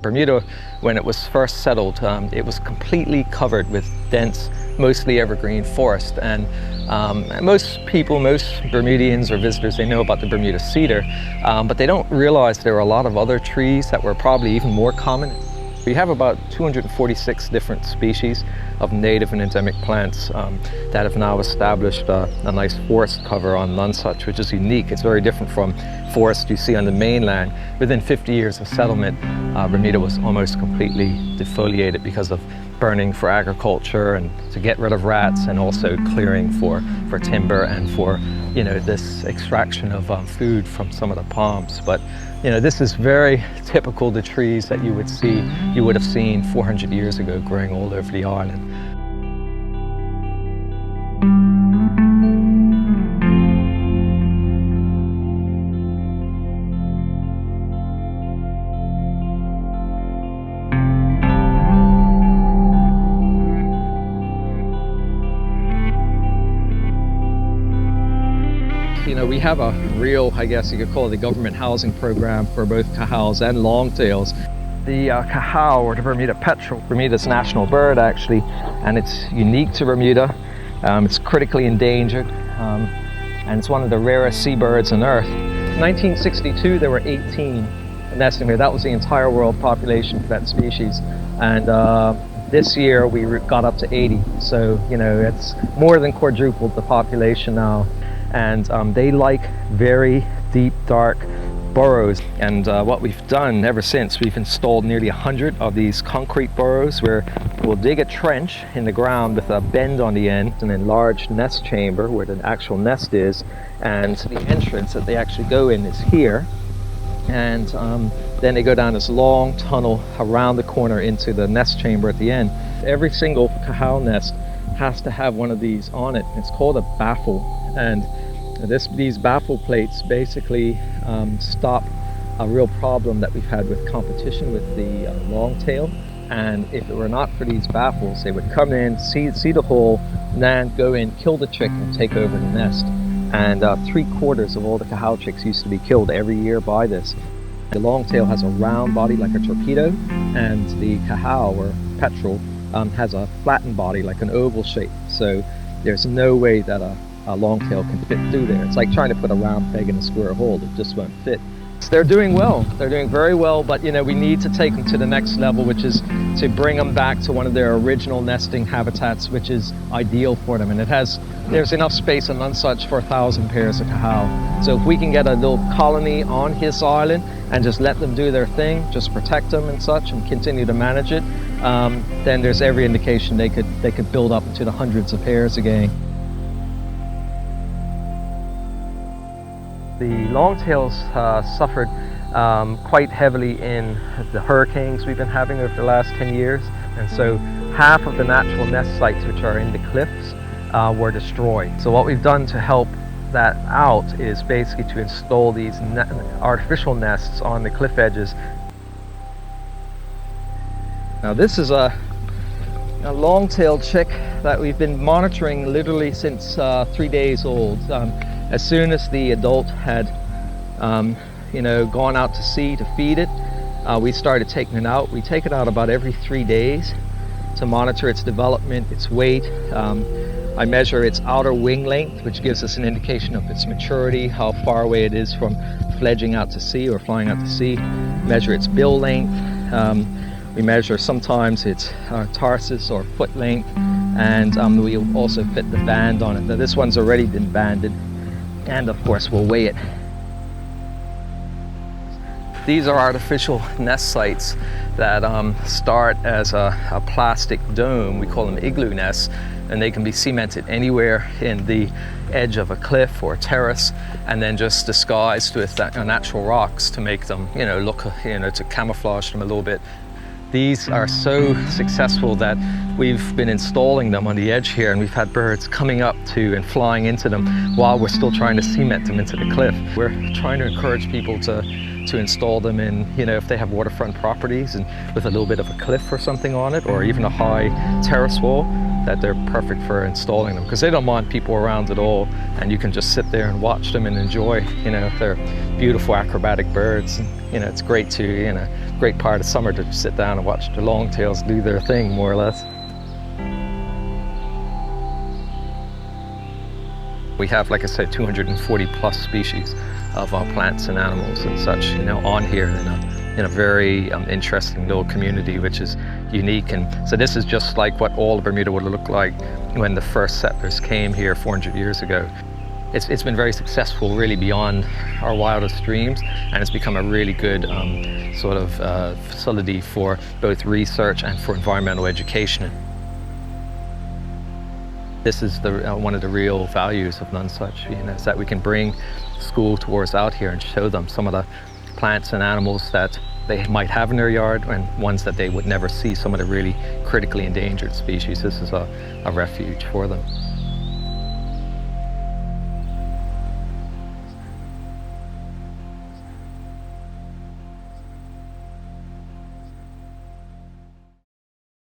Bermuda, when it was first settled, it was completely covered with dense, mostly evergreen forest. And most people, most Bermudians or visitors, they know about the Bermuda cedar, but they don't realize there are a lot of other trees that were probably even more common. We have about 246 different species of native and endemic plants that have now established a nice forest cover on Nonsuch, which is unique. It's very different from forests you see on the mainland. Within 50 years of settlement, Bermuda was almost completely defoliated because of burning for agriculture and to get rid of rats, and also clearing for timber and for, you know, this extraction of food from some of the palms. But you know, this is very typical the trees that you would have seen 400 years ago growing all over the island. You know, we have a real, I guess you could call it, a government housing program for both Cahows and longtails. The Cahow, or the Bermuda petrel, Bermuda's national bird actually, and it's unique to Bermuda. It's critically endangered, and it's one of the rarest seabirds on Earth. In 1962, there were 18 nesting here. That was the entire world population for that species. And this year we got up to 80. So, you know, it's more than quadrupled the population now. And they like very deep, dark burrows. And what we've done ever since, we've installed nearly 100 of these concrete burrows where we'll dig a trench in the ground with a bend on the end, an enlarged nest chamber where the actual nest is, and the entrance that they actually go in is here. And then they go down this long tunnel around the corner into the nest chamber at the end. Every single Cahow nest has to have one of these on it. It's called a baffle. And these baffle plates basically stop a real problem that we've had with competition with the longtail. And if it were not for these baffles, they would come in, see the hole, and then go in, kill the chick, and take over the nest. And 3/4 of all the Cahow chicks used to be killed every year by this. The longtail has a round body like a torpedo, and the Cahow, or petrel, has a flattened body like an oval shape. So there's no way that a longtail can fit through there. It's like trying to put a round peg in a square hole. It just won't fit. So they're doing well. They're doing very well, but you know, we need to take them to the next level, which is to bring them back to one of their original nesting habitats, which is ideal for them. And there's enough space on Nonsuch for 1,000 pairs of Cahow. So if we can get a little colony on his island and just let them do their thing, just protect them and such, and continue to manage it, then there's every indication they could build up to the hundreds of pairs again. The longtails suffered quite heavily in the hurricanes we've been having over the last 10 years. And so half of the natural nest sites, which are in the cliffs, were destroyed. So what we've done to help that out is basically to install these artificial nests on the cliff edges. Now this is a long-tailed chick that we've been monitoring literally since 3 days old. As soon as the adult had, you know, gone out to sea to feed it, we started taking it out. We take it out about every 3 days to monitor its development, its weight. I measure its outer wing length, which gives us an indication of its maturity, how far away it is from fledging out to sea or flying out to sea. Measure its bill length. We measure sometimes its tarsus or foot length, and we also fit the band on it. Now this one's already been banded, and of course we'll weigh it. These are artificial nest sites that start as a plastic dome. We call them Igloo Nests, and they can be cemented anywhere in the edge of a cliff or a terrace, and then just disguised with natural rocks to make them, you know, look, you know, to camouflage them a little bit. These are so successful that we've been installing them on the edge here, and we've had birds coming up to and flying into them while we're still trying to cement them into the cliff. We're trying to encourage people to to install them in, you know, if they have waterfront properties and with a little bit of a cliff or something on it, or even a high terrace wall, that they're perfect for installing them, because they don't want people around at all, and you can just sit there and watch them and enjoy, you know, they're beautiful acrobatic birds. And, you know, it's great to, you know, great part of summer to sit down and watch the longtails do their thing, more or less. We have, like I said, 240 plus species of plants and animals and such, you know, on here in a very interesting little community, which is unique. And so this is just like what all of Bermuda would look like when the first settlers came here 400 years ago. It's been very successful, really beyond our wildest dreams, and it's become a really good sort of facility for both research and for environmental education. This is one of the real values of Nonsuch, you know, is that we can bring school tours out here and show them some of the plants and animals that they might have in their yard and ones that they would never see, some of the really critically endangered species. This is a refuge for them.